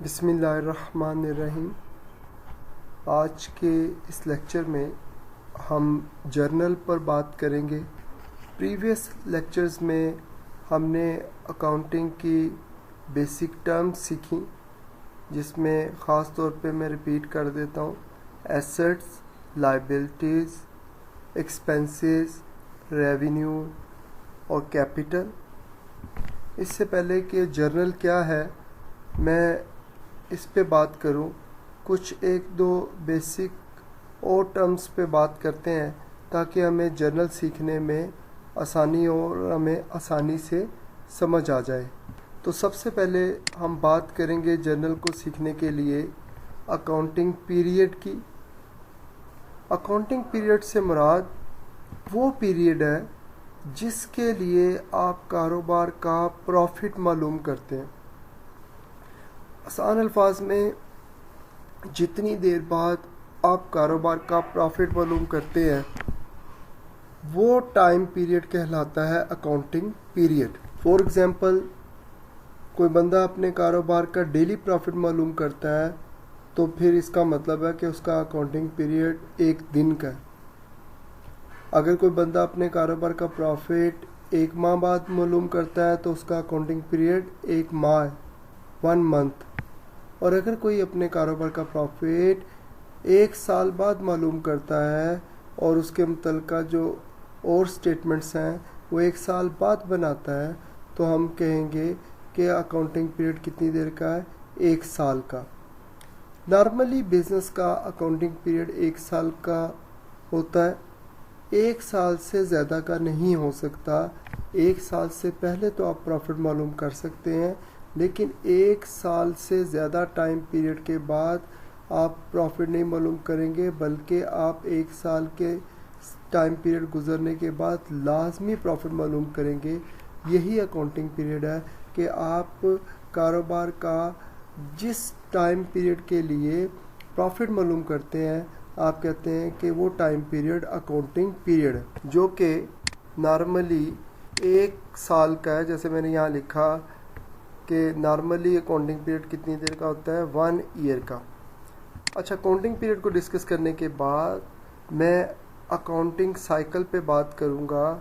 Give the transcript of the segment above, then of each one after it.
बिस्मिल्लाहिर्रहमानिर्रहीम। आज के इस लेक्चर में हम जर्नल पर बात करेंगे। प्रीवियस लेक्चर्स में हमने अकाउंटिंग की बेसिक टर्म्स सीखी, जिसमें ख़ास तौर पे मैं रिपीट कर देता हूँ: एसेट्स, लायबिलिटीज़, एक्सपेंसेस, रेवेन्यू और कैपिटल। इससे पहले कि जर्नल क्या है मैं इस पे बात करूं, कुछ एक दो बेसिक और टर्म्स पे बात करते हैं ताकि हमें जर्नल सीखने में आसानी और हमें आसानी से समझ आ जाए। तो सबसे पहले हम बात करेंगे जर्नल को सीखने के लिए अकाउंटिंग पीरियड की। अकाउंटिंग पीरियड से मुराद वो पीरियड है जिसके लिए आप कारोबार का प्रॉफिट मालूम करते हैं। आसान अल्फाज में, जितनी देर बाद आप कारोबार का प्रॉफिट मालूम करते हैं वो टाइम पीरियड कहलाता है अकाउंटिंग पीरियड। फॉर एग्जांपल, कोई बंदा अपने कारोबार का डेली प्रॉफिट मालूम करता है तो फिर इसका मतलब है कि उसका अकाउंटिंग पीरियड एक दिन का है। अगर कोई बंदा अपने कारोबार का प्रॉफिट एक माह बाद मालूम करता है तो उसका अकाउंटिंग पीरियड एक माह है, 1 मंथ। और अगर कोई अपने कारोबार का प्रॉफिट 1 साल बाद मालूम करता है और उसके मुतल्लिका जो और स्टेटमेंट्स हैं वो 1 साल बाद बनाता है तो हम कहेंगे कि अकाउंटिंग पीरियड कितनी देर का है, 1 साल का। नॉर्मली बिजनेस का अकाउंटिंग पीरियड 1 साल का होता है, 1 साल से ज़्यादा का नहीं हो सकता। 1 साल से पहले तो आप प्रॉफिट मालूम कर सकते हैं, लेकिन 1 साल से ज़्यादा टाइम पीरियड के बाद आप प्रॉफिट नहीं मालूम करेंगे, बल्कि आप 1 साल के टाइम पीरियड गुजरने के बाद लाजमी प्रॉफिट मालूम करेंगे। यही अकाउंटिंग पीरियड है कि आप कारोबार का जिस टाइम पीरियड के लिए प्रॉफिट मालूम करते हैं आप कहते हैं कि वो टाइम पीरियड अकाउंटिंग पीरियड है, जो कि नॉर्मली 1 साल का है। जैसे मैंने यहाँ लिखा कि नॉर्मली अकाउंटिंग पीरियड कितनी देर का होता है, 1 ईयर का। अच्छा, अकाउंटिंग पीरियड को डिस्कस करने के बाद मैं अकाउंटिंग साइकिल पे बात करूँगा।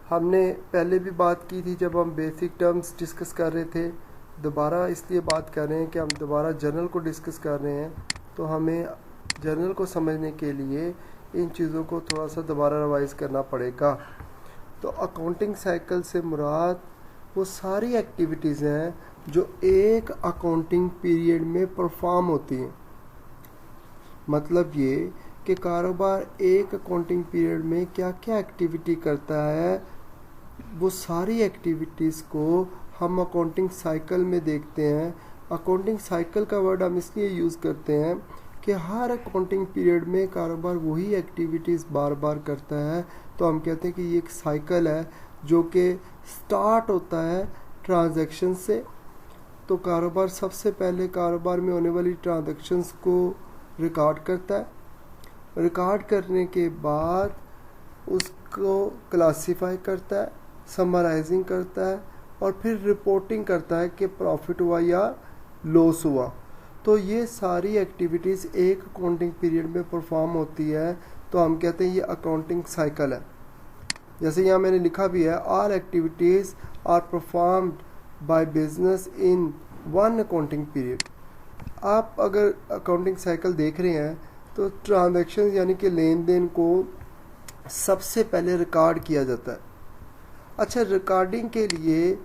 हमने पहले भी बात की थी जब हम बेसिक टर्म्स डिस्कस कर रहे थे। दोबारा इसलिए बात कर रहे हैं कि हम दोबारा जर्नल को डिस्कस कर रहे हैं, तो हमें जर्नल को समझने के लिए इन चीज़ों को थोड़ा सा दोबारा रिवाइज करना पड़ेगा। तो अकाउंटिंग साइकिल से मुराद वो सारी एक्टिविटीज़ हैं जो एक अकाउंटिंग पीरियड में परफॉर्म होती हैं। मतलब ये कि कारोबार एक अकाउंटिंग पीरियड में क्या क्या एक्टिविटी करता है, वो सारी एक्टिविटीज़ को हम अकाउंटिंग साइकिल में देखते हैं। अकाउंटिंग साइकिल का वर्ड हम इसलिए यूज़ करते हैं कि हर अकाउंटिंग पीरियड में कारोबार वही एक्टिविटीज़ बार बार करता है, तो हम कहते हैं कि ये एक साइकिल है जो कि स्टार्ट होता है ट्रांजैक्शन से। तो कारोबार सबसे पहले कारोबार में होने वाली ट्रांजैक्शंस को रिकॉर्ड करता है। रिकॉर्ड करने के बाद उसको क्लासिफाई करता है, समराइजिंग करता है और फिर रिपोर्टिंग करता है कि प्रॉफिट हुआ या लॉस हुआ। तो ये सारी एक्टिविटीज़ एक अकाउंटिंग पीरियड में परफॉर्म होती है, तो हम कहते हैं ये अकाउंटिंग साइकिल है। जैसे यहाँ मैंने लिखा भी है, all activities are performed by business in 1 accounting period. आप अगर अकाउंटिंग साइकिल देख रहे हैं तो ट्रांजैक्शन यानी कि लेन देन को सबसे पहले रिकॉर्ड किया जाता है। अच्छा, रिकॉर्डिंग के लिए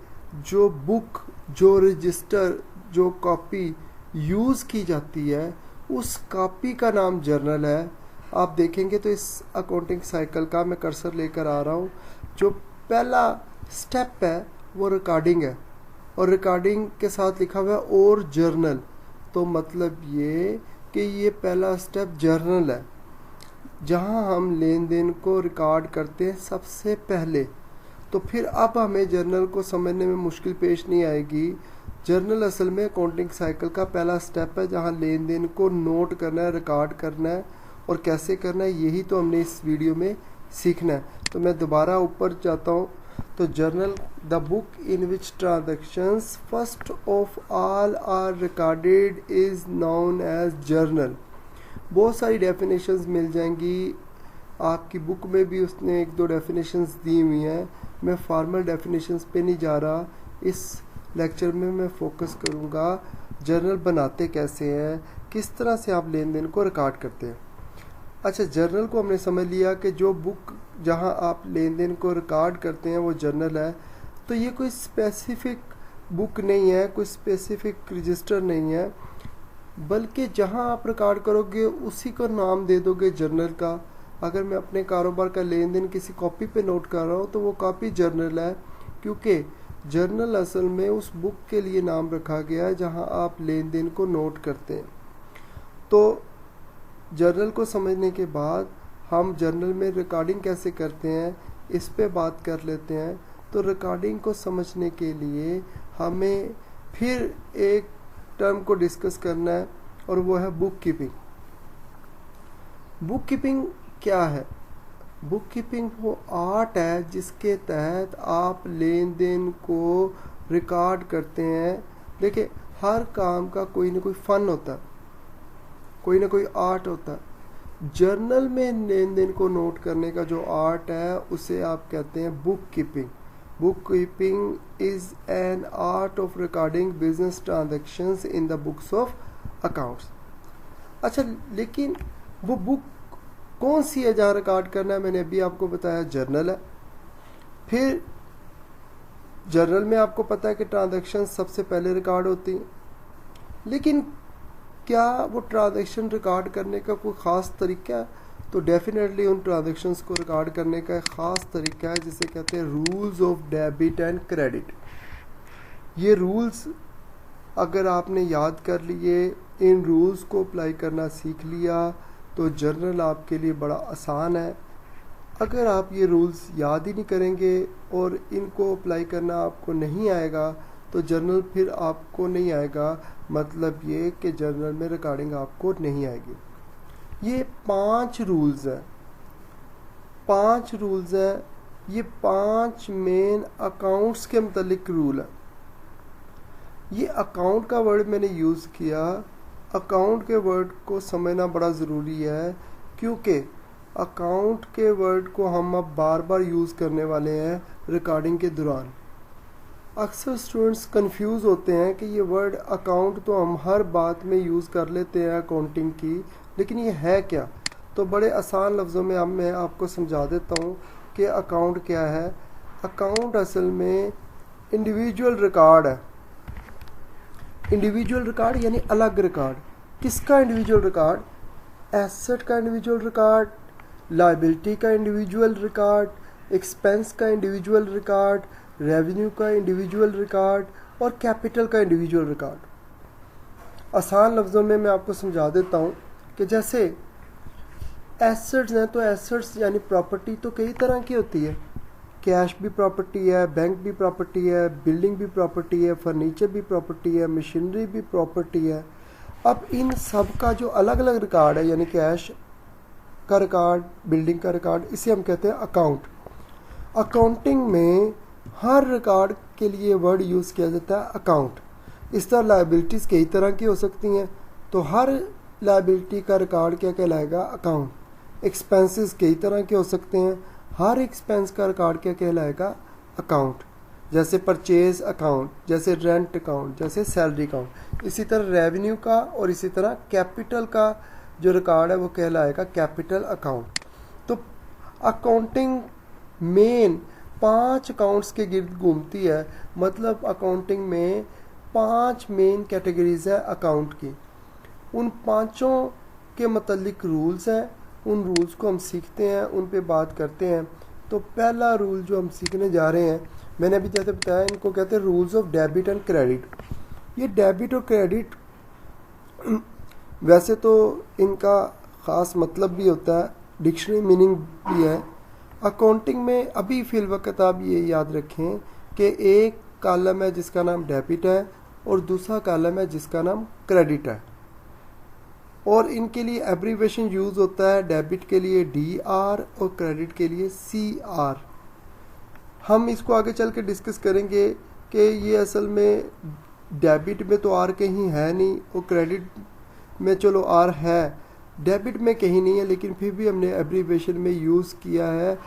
जो बुक, जो रजिस्टर, जो कॉपी यूज़ की जाती है उस कॉपी का नाम जर्नल है। आप देखेंगे तो इस अकाउंटिंग साइकिल का मैं कर्सर लेकर आ रहा हूँ, जो पहला स्टेप है वो रिकॉर्डिंग है और रिकॉर्डिंग के साथ लिखा हुआ है और जर्नल। तो मतलब ये कि ये पहला स्टेप जर्नल है जहाँ हम लेन देन को रिकॉर्ड करते हैं सबसे पहले। तो फिर अब हमें जर्नल को समझने में मुश्किल पेश नहीं आएगी। जर्नल असल में अकाउंटिंग साइकिल का पहला स्टेप है जहाँ लेन देन को नोट करना है, रिकॉर्ड करना है और कैसे करना है यही तो हमने इस वीडियो में सीखना है। तो मैं दोबारा ऊपर जाता हूँ तो journal the book in which transactions first of all are recorded is known as journal. बहुत सारी डेफिनेशंस मिल जाएंगी आपकी बुक में भी, उसने 1-2 डेफिनेशंस दी हुई हैं। मैं फॉर्मल डेफिनेशंस पे नहीं जा रहा, इस लेक्चर में मैं फोकस करूँगा जर्नल बनाते कैसे हैं, किस तरह से आप लेन देन को रिकॉर्ड करते हैं। अच्छा, जर्नल को हमने समझ लिया कि जो बुक जहां आप लेन देन को रिकॉर्ड करते हैं वो जर्नल है। तो ये कोई स्पेसिफिक बुक नहीं है, कोई स्पेसिफिक रजिस्टर नहीं है, बल्कि जहां आप रिकॉर्ड करोगे उसी को नाम दे दोगे जर्नल का। अगर मैं अपने कारोबार का लेन देन किसी कॉपी पे नोट कर रहा हूँ तो वो कॉपी जर्नल है, क्योंकि जर्नल असल में उस बुक के लिए नाम रखा गया है जहां आप लेन देन को नोट करते हैं। तो जर्नल को समझने के बाद हम जर्नल में रिकॉर्डिंग कैसे करते हैं इस पे बात कर लेते हैं। तो रिकॉर्डिंग को समझने के लिए हमें फिर एक टर्म को डिस्कस करना है और वो है बुक कीपिंग। बुक कीपिंग क्या है? बुक कीपिंग वो आर्ट है जिसके तहत आप लेन देन को रिकॉर्ड करते हैं। देखिए, हर काम का कोई ना कोई फन होता है, कोई ना कोई आर्ट होता है। जर्नल में लेन देन को नोट करने का जो आर्ट है उसे आप कहते हैं book keeping. Book keeping is an art of recording business transactions in the books of accounts. अच्छा, लेकिन वो बुक कौन सी है जहाँ रिकॉर्ड करना है? मैंने अभी आपको बताया जर्नल है। फिर जर्नल में आपको पता है कि ट्रांजैक्शन सबसे पहले रिकॉर्ड होती हैं, लेकिन क्या वो ट्रांजैक्शन रिकॉर्ड करने का कोई ख़ास तरीका है? तो डेफिनेटली उन ट्रांजैक्शंस को रिकॉर्ड करने का एक ख़ास तरीका है जिसे कहते हैं rules of debit and credit. ये रूल्स अगर आपने याद कर लिए, इन रूल्स को अप्लाई करना सीख लिया, तो जर्नल आपके लिए बड़ा आसान है। अगर आप ये रूल्स याद ही नहीं करेंगे और इनको अप्लाई करना आपको नहीं आएगा तो जर्नल फिर आपको नहीं आएगा। मतलब ये कि जर्नल में रिकॉर्डिंग आपको नहीं आएगी। ये 5 रूल्स हैं, 5 रूल्स हैं। ये 5 मेन अकाउंट्स के मुतालिक रूल है। ये अकाउंट का वर्ड मैंने यूज़ किया। अकाउंट के वर्ड को समझना बड़ा ज़रूरी है, क्योंकि अकाउंट के वर्ड को हम अब बार बार यूज़ करने वाले हैं रिकॉर्डिंग के दौरान। अक्सर स्टूडेंट्स कंफ्यूज होते हैं कि ये वर्ड अकाउंट तो हम हर बात में यूज़ कर लेते हैं अकाउंटिंग की, लेकिन ये है क्या? तो बड़े आसान लफ्ज़ों में अब मैं आपको समझा देता हूँ कि अकाउंट क्या है। अकाउंट असल में इंडिविजुअल रिकॉर्ड है। इंडिविजुअल रिकॉर्ड यानी अलग रिकॉर्ड। किसका इंडिविजुअल रिकॉर्ड? एसेट का इंडिविजुअल रिकॉर्ड, लायबिलिटी का इंडिविजुअल रिकॉर्ड, एक्सपेंस का इंडिविजुअल रिकॉर्ड, रेवेन्यू का इंडिविजुअल रिकॉर्ड और कैपिटल का इंडिविजुअल रिकॉर्ड। आसान लफ्ज़ों में मैं आपको समझा देता हूँ कि जैसे एसेट्स हैं, तो एसेट्स यानी प्रॉपर्टी तो कई तरह की होती है। कैश भी प्रॉपर्टी है, बैंक भी प्रॉपर्टी है, बिल्डिंग भी प्रॉपर्टी है, फर्नीचर भी प्रॉपर्टी है, मशीनरी भी प्रॉपर्टी है। अब इन सब का जो अलग अलग रिकॉर्ड है, यानी कैश का रिकॉर्ड, बिल्डिंग का रिकॉर्ड, इसे हम कहते हैं अकाउंट। अकाउंटिंग में हर रिकॉर्ड के लिए वर्ड यूज़ किया जाता है अकाउंट। इस तरह लायबिलिटीज़ कई तरह की हो सकती हैं, तो हर लायबिलिटी का रिकॉर्ड क्या कहलाएगा? अकाउंट। एक्सपेंसेस कई तरह के हो सकते हैं, हर एक्सपेंस का रिकॉर्ड क्या कहलाएगा? अकाउंट। जैसे परचेज अकाउंट, जैसे रेंट अकाउंट, जैसे सैलरी अकाउंट। इसी तरह रेवेन्यू का और इसी तरह कैपिटल का जो रिकॉर्ड है वो कहलाएगा कैपिटल अकाउंट। तो अकाउंटिंग मेन 5 अकाउंट्स के गिर्द घूमती है। मतलब अकाउंटिंग में 5 मेन कैटेगरीज है अकाउंट की। उन 5 के मतलब रूल्स हैं, उन रूल्स को हम सीखते हैं, उन पे बात करते हैं। तो पहला रूल जो हम सीखने जा रहे हैं, मैंने अभी जैसे बताया, इनको कहते हैं rules of debit and credit. ये डेबिट और क्रेडिट वैसे तो इनका ख़ास मतलब भी होता है, डिक्शनरी मीनिंग भी है। अकाउंटिंग में अभी फिल वक्त आप ये याद रखें कि एक कॉलम है जिसका नाम डेबिट है और दूसरा कॉलम है जिसका नाम क्रेडिट है, और इनके लिए एब्रीवेशन यूज़ होता है। डेबिट के लिए DR और क्रेडिट के लिए CR। हम इसको आगे चल के डिस्कस करेंगे कि ये असल में डेबिट में तो आर कहीं है नहीं और क्रेडिट में चलो आर है, डेबिट में कहीं नहीं है, लेकिन फिर भी हमने एब्रीविएशन में यूज़ किया है।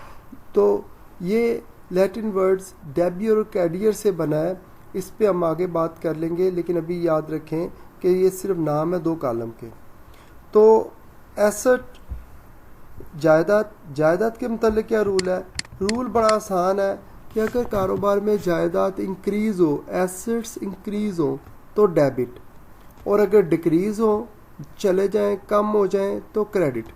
तो ये लैटिन वर्ड्स डेबियर और कैडियर से बना है, इस पे हम आगे बात कर लेंगे, लेकिन अभी याद रखें कि ये सिर्फ नाम है 2 कॉलम के। तो एसेट जायदाद के मतलब क्या रूल है? रूल बड़ा आसान है कि अगर कारोबार में जायदाद इंक्रीज हो, एसेट्स इंक्रीज हो तो डेबिट, और अगर डिक्रीज हो, चले जाएं, कम हो जाएं तो क्रेडिट।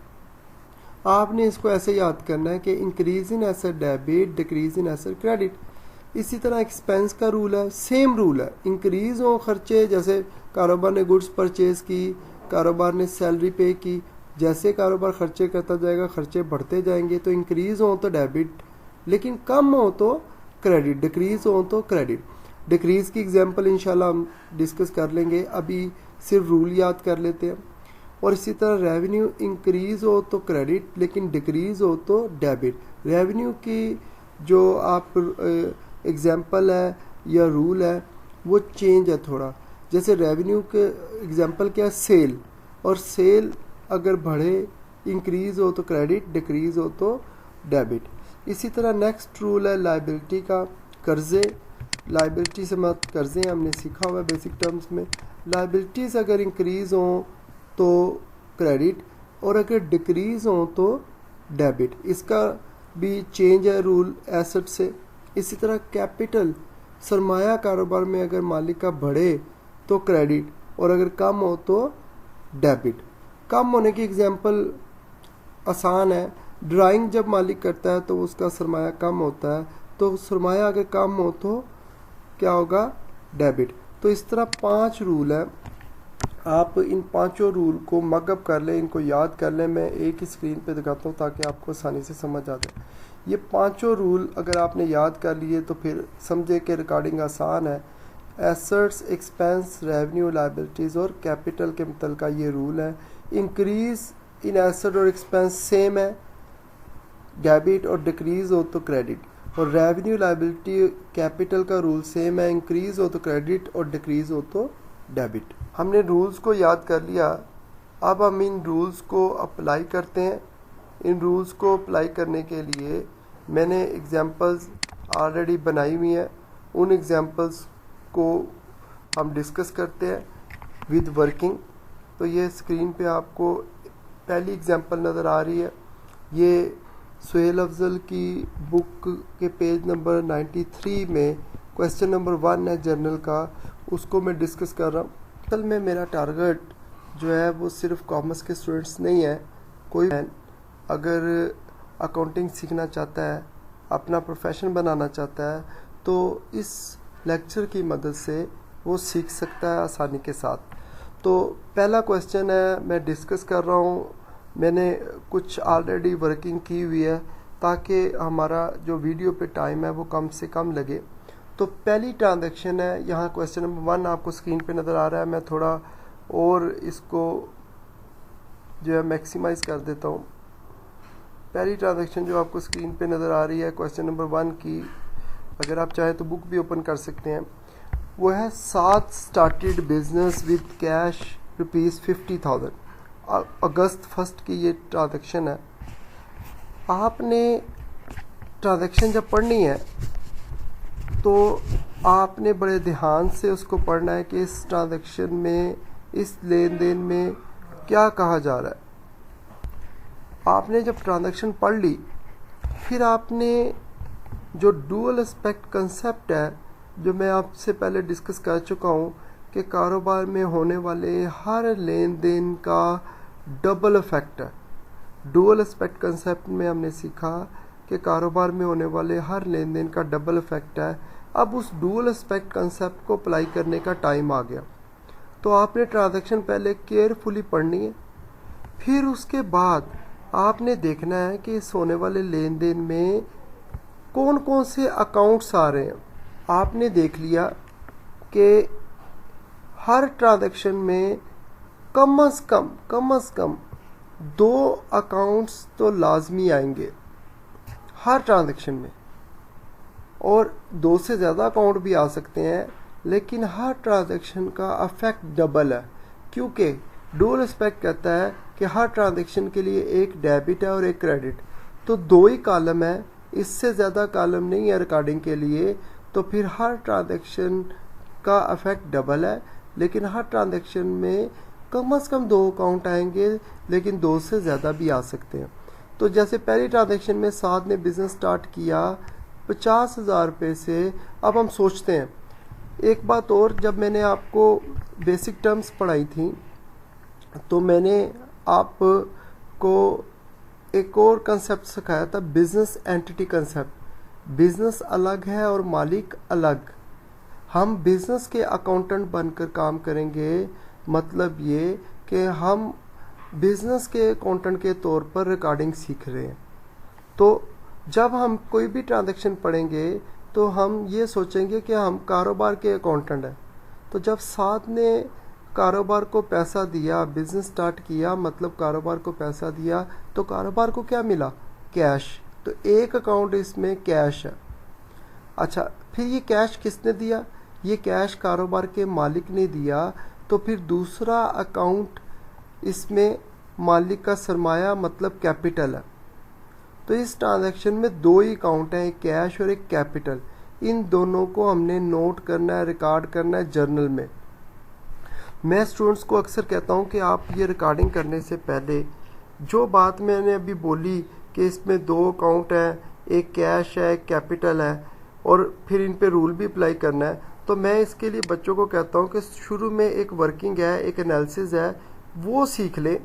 आपने इसको ऐसे याद करना है कि increase in asset debit, decrease in asset credit. इसी तरह एक्सपेंस का रूल है, सेम रूल है। इंक्रीज हो खर्चे, जैसे कारोबार ने गुड्स परचेज की, कारोबार ने सैलरी पे की, जैसे कारोबार खर्चे करता जाएगा खर्चे बढ़ते जाएंगे, तो इंक्रीज हो तो डेबिट, लेकिन कम हो तो क्रेडिट, डिक्रीज हो तो क्रेडिट। डिक्रीज की एग्जांपल इंशाल्लाह हम डिस्कस कर लेंगे, अभी सिर्फ रूल याद कर लेते हैं। और इसी तरह रेवेन्यू इंक्रीज हो तो क्रेडिट, लेकिन डिक्रीज हो तो डेबिट। रेवेन्यू की जो आप एग्जांपल है या रूल है वो चेंज है थोड़ा। जैसे रेवेन्यू के एग्जांपल क्या है? सेल, और सेल अगर बढ़े, इंक्रीज हो तो क्रेडिट, डिक्रीज हो तो डेबिट। इसी तरह नेक्स्ट रूल है लायबिलिटी का, कर्जे। लायबिलिटी से मत कर्जे हमने सीखा हुआ है बेसिक टर्म्स में। लायबिलिटीज़ अगर इंक्रीज हो तो क्रेडिट, और अगर डिक्रीज हो तो डेबिट। इसका भी चेंज है रूल एसेट से। इसी तरह कैपिटल, सरमाया कारोबार में अगर मालिक का बढ़े तो क्रेडिट, और अगर कम हो तो डेबिट। कम होने की एग्जांपल आसान है, ड्राइंग जब मालिक करता है तो उसका सरमाया कम होता है, तो सरमाया अगर कम हो तो क्या होगा? डेबिट। तो इस तरह 5 रूल है, आप इन 5 रूल को मगअप कर लें, इनको याद कर लें। मैं एक ही स्क्रीन पे दिखाता हूँ ताकि आपको आसानी से समझ आ जाए। ये 5 रूल अगर आपने याद कर लिए तो फिर समझे कि रिकॉर्डिंग आसान है। एसेट्स, एक्सपेंस, रेवेन्यू, लायबिलिटीज़ और कैपिटल के मतलब का ये रूल है। इंक्रीज इन एसेट और एक्सपेंस सेम है, डेबिट, और डिक्रीज हो तो क्रेडिट। और रेवेन्यू, लायबिलिटी, कैपिटल का रूल सेम है, इंक्रीज हो तो क्रेडिट और डिक्रीज हो तो डेबिट। हमने रूल्स को याद कर लिया, अब हम इन रूल्स को अप्लाई करते हैं। इन रूल्स को अप्लाई करने के लिए मैंने एग्जांपल्स ऑलरेडी बनाई हुई हैं, उन एग्जांपल्स को हम डिस्कस करते हैं विद वर्किंग। तो ये स्क्रीन पे आपको पहली एग्जांपल नज़र आ रही है। ये सुहेल अफजल की बुक के पेज नंबर 93 में क्वेश्चन नंबर 1 है जर्नल का, उसको मैं डिस्कस कर रहा हूँ। असल में मेरा टारगेट जो है वो सिर्फ कॉमर्स के स्टूडेंट्स नहीं है। कोई अगर अकाउंटिंग सीखना चाहता है, अपना प्रोफेशन बनाना चाहता है, तो इस लेक्चर की मदद से वो सीख सकता है आसानी के साथ। तो पहला क्वेश्चन है, मैं डिस्कस कर रहा हूँ, मैंने कुछ ऑलरेडी वर्किंग की हुई है ताकि हमारा जो वीडियो पे टाइम है वो कम से कम लगे। तो पहली ट्रांजैक्शन है, यहाँ क्वेश्चन नंबर 1 आपको स्क्रीन पे नज़र आ रहा है। मैं थोड़ा और इसको जो है मैक्सिमाइज कर देता हूँ। पहली ट्रांजैक्शन जो आपको स्क्रीन पे नज़र आ रही है क्वेश्चन नंबर 1 की, अगर आप चाहें तो बुक भी ओपन कर सकते हैं, वो है साथ स्टार्टेड बिजनेस विद कैश ₹50,000। अगस्त 1 की ये ट्रांजैक्शन है। आपने ट्रांजैक्शन जब पढ़नी है तो आपने बड़े ध्यान से उसको पढ़ना है कि इस ट्रांजैक्शन में, इस लेन देन में क्या कहा जा रहा है। आपने जब ट्रांजैक्शन पढ़ ली, फिर आपने जो डुअल एस्पेक्ट कंसेप्ट है, जो मैं आपसे पहले डिस्कस कर चुका हूँ कि कारोबार में होने वाले हर लेन देन का डबल इफेक्ट है। डुअल एस्पेक्ट कंसेप्ट में हमने सीखा कि कारोबार में होने वाले हर लेन देन का डबल इफेक्ट है। अब उस डुअल एस्पेक्ट कंसेप्ट को अप्लाई करने का टाइम आ गया। तो आपने ट्रांजैक्शन पहले केयरफुली पढ़नी है, फिर उसके बाद आपने देखना है कि इस होने वाले लेन देन में कौन कौन से अकाउंट्स आ रहे हैं। आपने देख लिया कि हर ट्रांजैक्शन में कम से कम 2 अकाउंट्स तो लाजमी आएंगे हर ट्रांजैक्शन में, और 2 से ज़्यादा अकाउंट भी आ सकते हैं, लेकिन हर ट्रांजैक्शन का अफेक्ट डबल है, क्योंकि डुअल एस्पेक्ट कहता है कि हर ट्रांजैक्शन के लिए एक डेबिट है और एक क्रेडिट। तो 2 ही कॉलम है, इससे ज़्यादा कॉलम नहीं है रिकॉर्डिंग के लिए, तो फिर हर ट्रांजैक्शन का अफेक्ट डबल है, लेकिन हर ट्रांजैक्शन में कम से कम 2 अकाउंट आएंगे, लेकिन 2 से ज़्यादा भी आ सकते हैं। तो जैसे पहली ट्रांजैक्शन में साद ने बिज़नेस स्टार्ट किया 50,000 रुपये से। अब हम सोचते हैं एक बात और, जब मैंने आपको बेसिक टर्म्स पढ़ाई थी तो मैंने आपको एक और कंसेप्ट सिखाया था, बिजनेस एंटिटी कंसेप्ट। बिजनेस अलग है और मालिक अलग। हम बिजनेस के अकाउंटेंट बनकर काम करेंगे, मतलब ये कि हम बिजनेस के अकाउंटेंट के तौर पर रिकॉर्डिंग सीख रहे हैं। तो जब हम कोई भी ट्रांजैक्शन पढ़ेंगे तो हम ये सोचेंगे कि हम कारोबार के अकाउंटेंट हैं। तो जब साद ने कारोबार को पैसा दिया, बिजनेस स्टार्ट किया, मतलब कारोबार को पैसा दिया, तो कारोबार को क्या मिला? कैश। तो एक अकाउंट इसमें कैश है। अच्छा, फिर ये कैश किसने दिया? ये कैश कारोबार के मालिक ने दिया। तो फिर दूसरा अकाउंट इसमें मालिक का सरमाया मतलब कैपिटल है। तो इस ट्रांजैक्शन में 2 ही अकाउंट हैं, एक कैश और एक कैपिटल। इन दोनों को हमने नोट करना है, रिकॉर्ड करना है जर्नल में। मैं स्टूडेंट्स को अक्सर कहता हूं कि आप ये रिकॉर्डिंग करने से पहले जो बात मैंने अभी बोली कि इसमें 2 अकाउंट हैं, एक कैश है, एक कैपिटल है, और फिर इन पे रूल भी अप्लाई करना है, तो मैं इसके लिए बच्चों को कहता हूं कि शुरू में एक वर्किंग है, एक एनालिसिस है, वो सीख लें।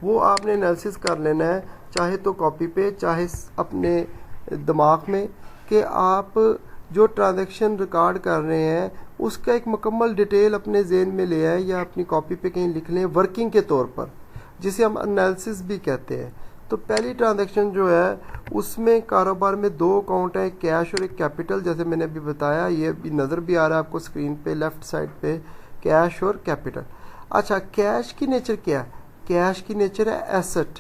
वो आपने एनालिसिस कर लेना है, चाहे तो कॉपी पे, चाहे अपने दिमाग में, कि आप जो ट्रांजैक्शन रिकॉर्ड कर रहे हैं उसका एक मुकम्मल डिटेल अपने जेहन में ले आए या अपनी कॉपी पे कहीं लिख लें वर्किंग के तौर पर, जिसे हम एनालिसिस भी कहते हैं। तो पहली ट्रांजैक्शन जो है उसमें कारोबार में 2 अकाउंट हैं, कैश और एक कैपिटल, जैसे मैंने अभी बताया, ये भी नज़र भी आ रहा है आपको स्क्रीन पे लेफ्ट साइड पे, कैश और कैपिटल। अच्छा, कैश की नेचर क्या है? कैश की नेचर है एसेट।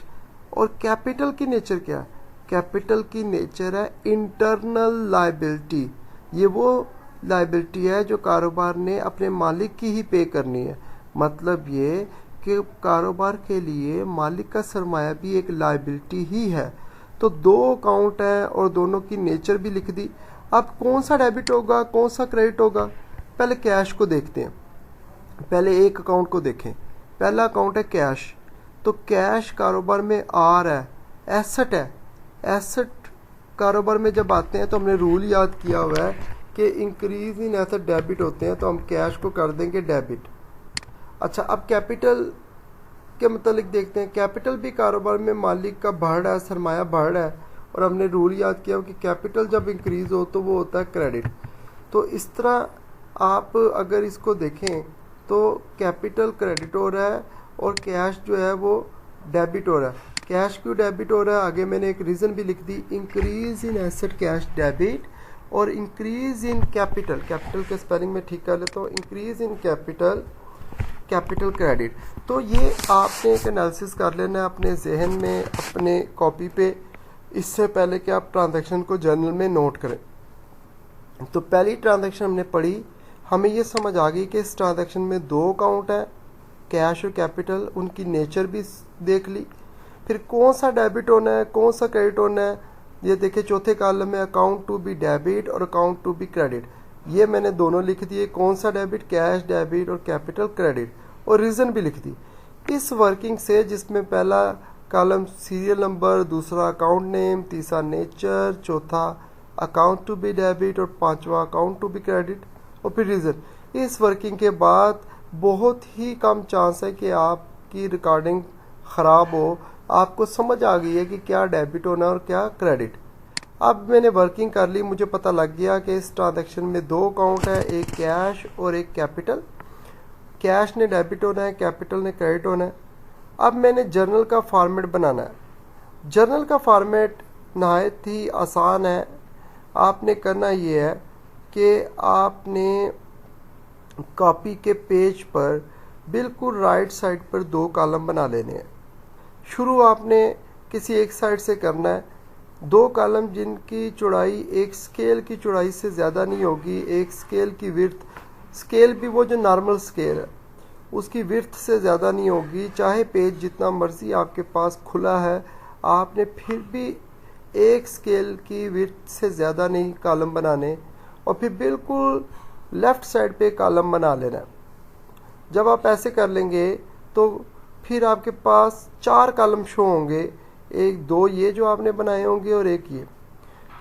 और कैपिटल की नेचर क्या है? कैपिटल की नेचर है इंटरनल लायबिलिटी। ये वो लायबिलिटी है जो कारोबार ने अपने मालिक की ही पे करनी है। मतलब ये कि कारोबार के लिए मालिक का सरमाया भी एक लायबिलिटी ही है। तो 2 अकाउंट हैं और दोनों की नेचर भी लिख दी। अब कौन सा डेबिट होगा, कौन सा क्रेडिट होगा? पहले कैश को देखते हैं। पहले एक अकाउंट को देखें। पहला अकाउंट है कैश। तो कैश कारोबार में आ रहा है, एसेट है। एसेट कारोबार में जब आते हैं तो हमने रूल याद किया हुआ है कि इंक्रीज इन एसेट डेबिट होते हैं, तो हम कैश को कर देंगे डेबिट। अच्छा, अब कैपिटल के मतलब देखते हैं। कैपिटल भी कारोबार में मालिक का बढ़ है, सरमाया बढ़ है, और हमने रूल याद किया कि कैपिटल जब इंक्रीज हो तो वो होता है क्रेडिट। तो इस तरह आप अगर इसको देखें तो कैपिटल क्रेडिट हो रहा है और कैश जो है वो डेबिट हो रहा है। कैश क्यों डेबिट हो रहा है? आगे मैंने एक रीज़न भी लिख दी, increase in asset cash debit और इंक्रीज इन कैपिटल, कैपिटल के स्पेलिंग में ठीक कर लेता हूँ, increase in capital, capital credit. तो ये आपने एक एनालिसिस कर लेना है अपने जहन में, अपने कॉपी पे, इससे पहले कि आप ट्रांजैक्शन को जर्नल में नोट करें। तो पहली ट्रांजैक्शन हमने पढ़ी, हमें ये समझ आ गई कि इस ट्रांजैक्शन में 2 अकाउंट है, कैश और कैपिटल, उनकी नेचर भी देख ली। फिर कौन सा डेबिट होना है, कौन सा क्रेडिट होना है, ये देखिए चौथे कॉलम में अकाउंट टू बी डेबिट और अकाउंट टू बी क्रेडिट। ये मैंने दोनों लिख दिए, कौन सा डेबिट, कैश डेबिट और कैपिटल क्रेडिट, और रीज़न भी लिख दी। इस वर्किंग से जिसमें पहला कॉलम सीरियल नंबर, दूसरा अकाउंट नेम, तीसरा नेचर, चौथा अकाउंट टू बी डेबिट और पांचवा अकाउंट टू बी क्रेडिट, और फिर रीज़न। इस वर्किंग के बाद बहुत ही कम चांस है कि आपकी रिकॉर्डिंग ख़राब हो। आपको समझ आ गई है कि क्या डेबिट होना और क्या क्रेडिट। अब मैंने वर्किंग कर ली, मुझे पता लग गया कि इस ट्रांजैक्शन में 2 अकाउंट है, एक कैश और एक कैपिटल। कैश ने डेबिट होना है, कैपिटल ने क्रेडिट होना है। अब मैंने जर्नल का फॉर्मेट बनाना है। जर्नल का फॉर्मेट नहायत ही आसान है। आपने करना ये है कि आपने कॉपी के पेज पर बिल्कुल राइट साइड पर 2 कॉलम बना लेने हैं। शुरू आपने किसी एक साइड से करना है। दो कॉलम जिनकी चौड़ाई एक स्केल की चौड़ाई से ज़्यादा नहीं होगी, एक स्केल की विड्थ, स्केल भी वो जो नॉर्मल स्केल है उसकी विड्थ से ज़्यादा नहीं होगी, चाहे पेज जितना मर्जी आपके पास खुला है, आपने फिर भी एक स्केल की विड्थ से ज़्यादा नहीं कॉलम बनाने, और फिर बिल्कुल लेफ़्ट साइड पे कॉलम बना लेना है। जब आप ऐसे कर लेंगे तो फिर आपके पास 4 कॉलम शो होंगे, एक दो ये जो आपने बनाए होंगे और एक ये।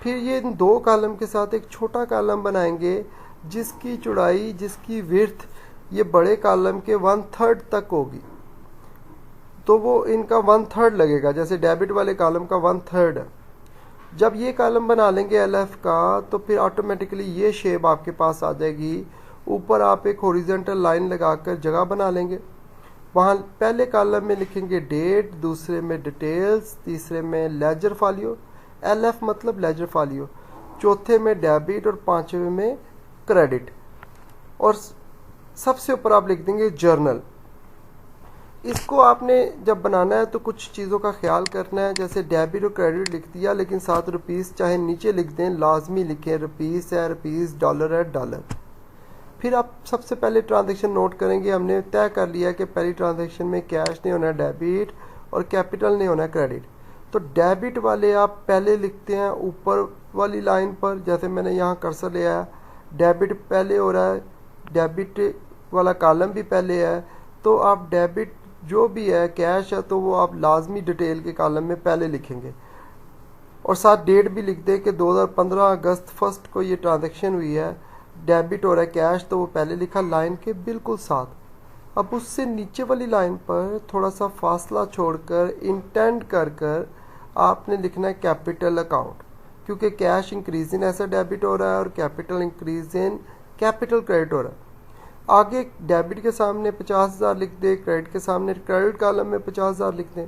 फिर ये इन 2 कॉलम के साथ एक छोटा कॉलम बनाएंगे जिसकी चौड़ाई, जिसकी विड्थ ये बड़े कॉलम के 1/3 तक होगी, तो वो इनका 1/3 लगेगा, जैसे डेबिट वाले कॉलम का 1/3 है। जब ये कॉलम बना लेंगे एलएफ का तो फिर ऑटोमेटिकली ये शेप आपके पास आ जाएगी। ऊपर आप एक हॉरिजॉन्टल लाइन लगाकर जगह बना लेंगे, वहाँ पहले कॉलम में लिखेंगे डेट, दूसरे में डिटेल्स, तीसरे में लेजर फॉलियो, एलएफ मतलब लेजर फॉलियो, चौथे में डेबिट और पांचवें में क्रेडिट, और सबसे ऊपर आप लिख देंगे जर्नल। इसको आपने जब बनाना है तो कुछ चीज़ों का ख्याल करना है, जैसे डेबिट और क्रेडिट लिख दिया, लेकिन साथ रुपीस चाहे नीचे लिख दें, लाजमी लिखें, रुपीस है रुपीस, डॉलर है डॉलर। फिर आप सबसे पहले ट्रांजैक्शन नोट करेंगे, हमने तय कर लिया कि पहली ट्रांजैक्शन में कैश नहीं होना है डेबिट और कैपिटल नहीं होना है क्रेडिट। तो डेबिट वाले आप पहले लिखते हैं ऊपर वाली लाइन पर, जैसे मैंने यहाँ कर्सर ले आया, डेबिट पहले हो रहा है, डेबिट वाला कॉलम भी पहले है, तो आप डेबिट जो भी है कैश है तो वो आप लाजमी डिटेल के कॉलम में पहले लिखेंगे, और साथ डेट भी लिख दें कि 2015 अगस्त 1 को ये ट्रांजैक्शन हुई है, डेबिट हो रहा है कैश, तो वो पहले लिखा लाइन के बिल्कुल साथ। अब उससे नीचे वाली लाइन पर थोड़ा सा फासला छोड़कर इंटेंड कर कर आपने लिखना है कैपिटल अकाउंट, क्योंकि कैश इंक्रीज इन ऐसा डेबिट हो रहा है और capital increase in capital credit हो रहा है। आगे डेबिट के सामने 50,000 लिख दें, क्रेडिट के सामने क्रेडिट कॉलम में 50,000 लिख दें,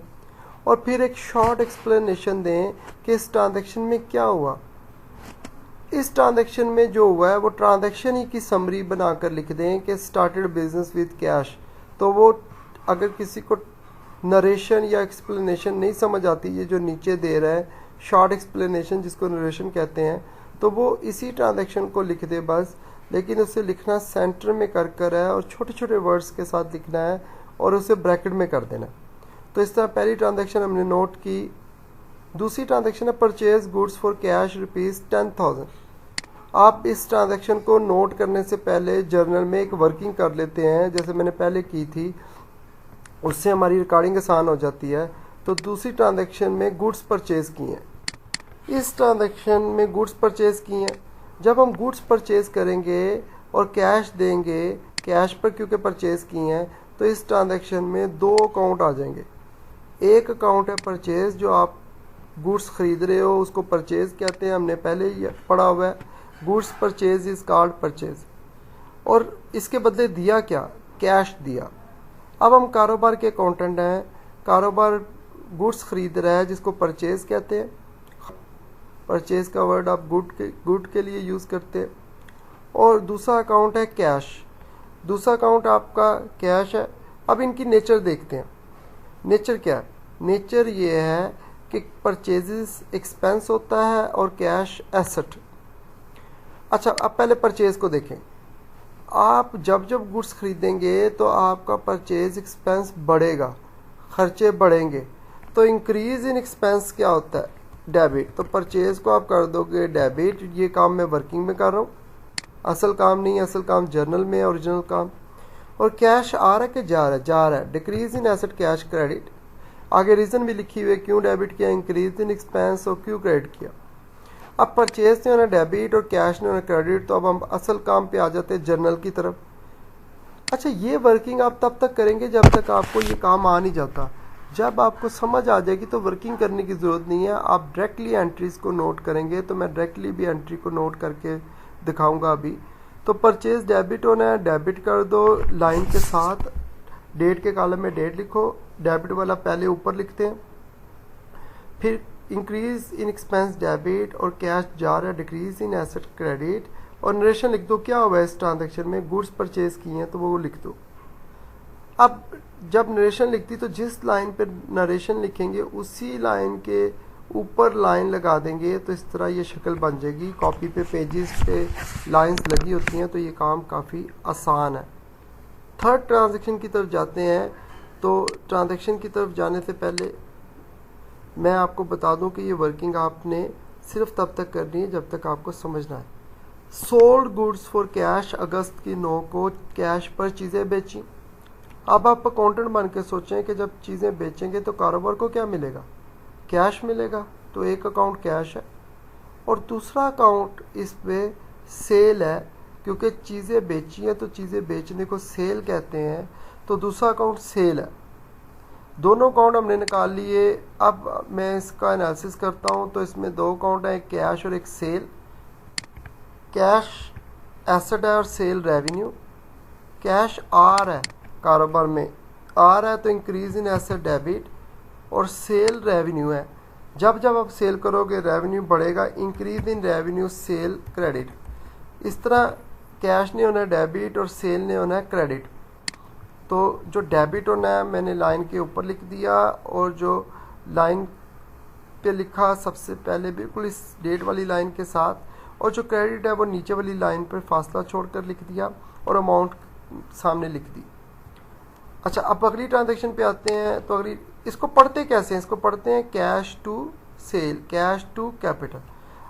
और फिर एक शॉर्ट एक्सप्लेनेशन दें कि इस ट्रांजैक्शन में क्या हुआ। इस ट्रांजैक्शन में जो हुआ है वो ट्रांजैक्शन ही की समरी बनाकर लिख दें कि स्टार्टेड बिजनेस विद कैश। तो वो अगर किसी को नरेशन या एक्सप्लेनेशन नहीं समझ आती, ये जो नीचे दे रहा है शॉर्ट एक्सप्लेनेशन जिसको नरेशन कहते हैं, तो वो इसी ट्रांजैक्शन को लिख दे बस, लेकिन उसे लिखना सेंटर में कर कर है और छोटे छोटे वर्ड्स के साथ लिखना है और उसे ब्रैकेट में कर देना। तो इस तरह पहली ट्रांजैक्शन हमने नोट की। दूसरी ट्रांजैक्शन है परचेज गुड्स फॉर कैश ₹10,000। आप इस ट्रांजैक्शन को नोट करने से पहले जर्नल में एक वर्किंग कर लेते हैं, जैसे मैंने पहले की थी, उससे हमारी रिकॉर्डिंग आसान हो जाती है। तो दूसरी ट्रांजैक्शन में गुड्स परचेज की हैं, इस ट्रांजैक्शन में गुड्स परचेज की हैं। जब हम गुड्स परचेज करेंगे और कैश देंगे, कैश पर क्योंकि परचेज की हैं, तो इस ट्रांजैक्शन में 2 अकाउंट आ जाएंगे। एक अकाउंट है परचेज, जो आप गुड्स खरीद रहे हो उसको परचेज कहते हैं, हमने पहले ही पढ़ा हुआ है, goods purchase is called purchase. और इसके बदले दिया क्या, कैश दिया। अब हम कारोबार के अकाउंटेंट हैं, कारोबार गुड्स खरीद रहा है जिसको परचेज कहते हैं, परचेज का वर्ड आप गुड के लिए यूज़ करते हैं। और दूसरा अकाउंट है कैश, दूसरा अकाउंट आपका कैश है। अब इनकी नेचर देखते हैं। नेचर क्या है, नेचर ये है कि परचेजेस एक्सपेंस होता है और कैश एसेट। अच्छा, अब पहले परचेज को देखें। आप जब जब गुड्स खरीदेंगे तो आपका परचेज एक्सपेंस बढ़ेगा, खर्चे बढ़ेंगे। तो इंक्रीज इन एक्सपेंस क्या होता है, डेबिट। तो परचेज को आप कर दोगे डेबिट, ये काम मैं वर्किंग में कर रहा हूँ, असल काम नहीं, असल काम जर्नल में है, ओरिजिनल काम। और कैश आ रहा है कि जा रहा है, जा रहा है, decrease in asset cash credit. आगे रीज़न भी लिखी हुई है क्यों डेबिट किया, इंक्रीज इन एक्सपेंस, और क्यों क्रेडिट किया। अब परचेज नहीं होना डेबिट और कैश नहीं होना क्रेडिट, तो अब हम असल काम पे आ जाते हैं, जर्नल की तरफ। अच्छा, ये वर्किंग आप तब तक करेंगे जब तक आपको ये काम आ नहीं जाता। जब आपको समझ आ जाएगी तो वर्किंग करने की ज़रूरत नहीं है, आप डायरेक्टली एंट्रीज को नोट करेंगे। तो मैं डायरेक्टली भी एंट्री को नोट करके दिखाऊंगा अभी। तो परचेज डेबिट होना है, डेबिट कर दो लाइन के साथ, डेट के कॉलम में डेट लिखो, डेबिट वाला पहले ऊपर लिखते हैं। फिर इंक्रीज इन एक्सपेंस डेबिट और कैश जा रहा है, डिक्रीज इन एसेट क्रेडिट, और नरेशन लिख दो क्या हुआ है इस ट्रांजैक्शन में, गुड्स परचेज की हैं तो वो लिख दो। अब जब नरेशन लिखती तो जिस लाइन पर नरेशन लिखेंगे उसी लाइन के ऊपर लाइन लगा देंगे तो इस तरह ये शक्ल बन जाएगी। कॉपी पे पेजेस पे लाइंस लगी होती हैं तो ये काम काफ़ी आसान है। थर्ड ट्रांजैक्शन की तरफ जाते हैं। तो ट्रांजैक्शन की तरफ जाने से पहले मैं आपको बता दूं कि ये वर्किंग आपने सिर्फ तब तक करनी है जब तक आपको समझना है। सोल्ड गुड्स फॉर कैश, अगस्त की 9 को कैश पर चीज़ें बेची। अब आप अकाउंटेंट बन के सोचें कि जब चीज़ें बेचेंगे तो कारोबार को क्या मिलेगा, कैश मिलेगा। तो एक अकाउंट कैश है और दूसरा अकाउंट इस पे सेल है, क्योंकि चीज़ें बेची हैं तो चीज़ें बेचने को सेल कहते हैं, तो दूसरा अकाउंट सेल है। दोनों अकाउंट हमने निकाल लिए। अब मैं इसका एनालिसिस करता हूँ तो इसमें दो अकाउंट है, एक कैश और एक सेल। कैश एसेट है और सेल रेवेन्यू। कैश आर है, कारोबार में आर है तो इंक्रीज इन एसेट डेबिट, और सेल रेवेन्यू है। जब जब आप सेल करोगे रेवेन्यू बढ़ेगा, increase in revenue cell credit. इस तरह कैश ने होना है डेबिट और सेल ने होना है क्रेडिट। तो जो डेबिट होना है मैंने लाइन के ऊपर लिख दिया, और जो लाइन पे लिखा सबसे पहले बिल्कुल इस डेट वाली लाइन के साथ, और जो क्रेडिट है वो नीचे वाली लाइन पर फासला छोड़कर लिख दिया और अमाउंट सामने लिख दी। अच्छा, अब अगली ट्रांजैक्शन पे आते हैं। तो अगली इसको पढ़ते कैसे हैं, इसको पढ़ते हैं cash to sale, cash to capital.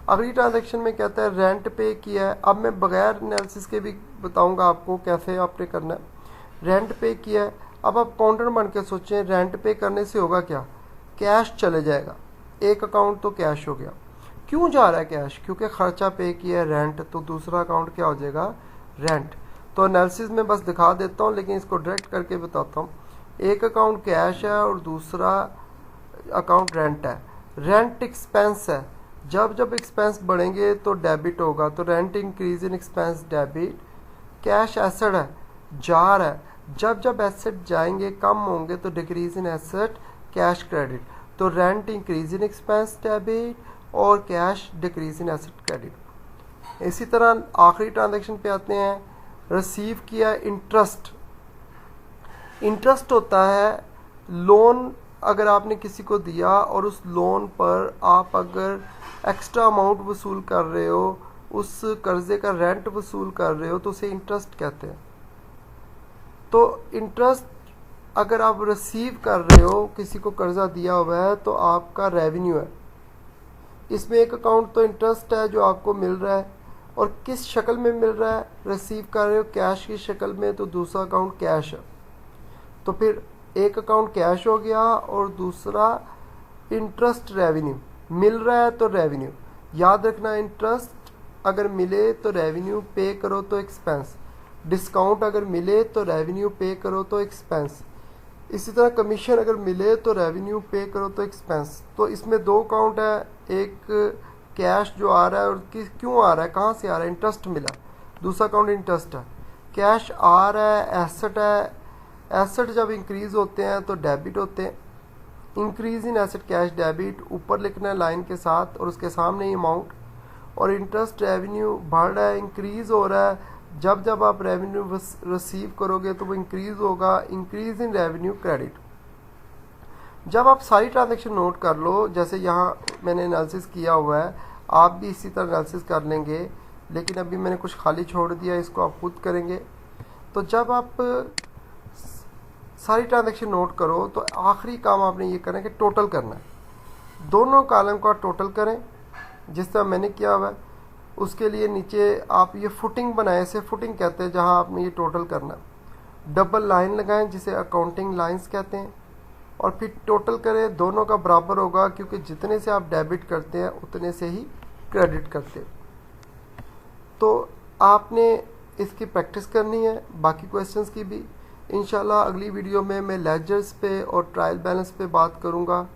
अगली ट्रांजैक्शन में कहता है रेंट पे किया है। अब मैं बगैर एनालिसिस के भी बताऊंगा आपको कैसे आपने करना है। रेंट पे किया है। अब आप अकाउंटेंट बन के सोचें रेंट पे करने से होगा क्या, कैश चले जाएगा। एक अकाउंट तो कैश हो गया। क्यों जा रहा है कैश, क्योंकि खर्चा पे किया है रेंट, तो दूसरा अकाउंट क्या हो जाएगा, रेंट। तो एनालिसिस में बस दिखा देता हूँ लेकिन इसको डायरेक्ट करके बताता हूँ। एक अकाउंट कैश है और दूसरा अकाउंट रेंट है। रेंट एक्सपेंस है, जब जब एक्सपेंस बढ़ेंगे तो डेबिट होगा, तो rent increase in expense debit. Cash asset है, जार है, जब जब एसेट जाएंगे कम होंगे तो decrease in asset cash credit. तो rent increase in expense debit और cash decrease in asset credit. इसी तरह आखिरी ट्रांजैक्शन पे आते हैं। रिसीव किया इंटरेस्ट। इंटरेस्ट होता है लोन, अगर आपने किसी को दिया और उस लोन पर आप अगर एक्स्ट्रा अमाउंट वसूल कर रहे हो, उस कर्जे का रेंट वसूल कर रहे हो, तो उसे इंटरेस्ट कहते हैं। तो इंटरेस्ट अगर आप रिसीव कर रहे हो, किसी को कर्जा दिया हुआ है, तो आपका रेवेन्यू है। इसमें एक अकाउंट तो इंटरेस्ट है जो आपको मिल रहा है, और किस शक्ल में मिल रहा है, रिसीव कर रहे हो कैश की शक्ल में, तो दूसरा अकाउंट कैश है। तो फिर एक अकाउंट कैश हो गया और दूसरा इंटरेस्ट रेवेन्यू मिल रहा है, तो रेवेन्यू याद रखना। इंटरेस्ट अगर मिले तो रेवेन्यू, पे करो तो एक्सपेंस। डिस्काउंट अगर मिले तो रेवेन्यू, पे करो तो एक्सपेंस। इसी तरह कमीशन अगर मिले तो रेवेन्यू, पे करो तो एक्सपेंस। तो इसमें दो अकाउंट है, एक कैश जो आ रहा है और क्यों आ रहा है, कहाँ से आ रहा है, इंटरेस्ट मिला। दूसरा अकाउंट इंटरेस्ट है। कैश आ रहा है, एसेट है। एसेट जब इंक्रीज होते हैं तो डेबिट होते हैं। Increase in asset cash debit, ऊपर लिखना है लाइन के साथ और उसके सामने ही अमाउंट। और इंटरेस्ट रेवेन्यू बढ़ रहा है, इंक्रीज हो रहा है। जब जब आप रेवेन्यू रिसीव करोगे तो वो इंक्रीज होगा, इंक्रीज इन रेवेन्यू क्रेडिट। जब आप सारी ट्रांजैक्शन नोट कर लो, जैसे यहाँ मैंने एनालिसिस किया हुआ है, आप भी इसी तरह एनालिसिस कर लेंगे, लेकिन अभी मैंने कुछ खाली छोड़ दिया, इसको आप खुद करेंगे। तो जब आप सारी ट्रांजैक्शन नोट करो तो आखिरी काम आपने ये करना है कि टोटल करना है। दोनों कॉलम का टोटल करें जिस तरह मैंने किया हुआ है। उसके लिए नीचे आप ये फुटिंग बनाए, इसे फुटिंग कहते हैं, जहां आपने ये टोटल करना है। डबल लाइन लगाएं जिसे अकाउंटिंग लाइंस कहते हैं, और फिर टोटल करें। दोनों का बराबर होगा, क्योंकि जितने से आप डेबिट करते हैं उतने से ही क्रेडिट करते हैं। तो आपने इसकी प्रैक्टिस करनी है, बाकी क्वेश्चंस की भी। इंशाल्लाह अगली वीडियो में मैं लेजर्स पे और ट्रायल बैलेंस पे बात करूँगा।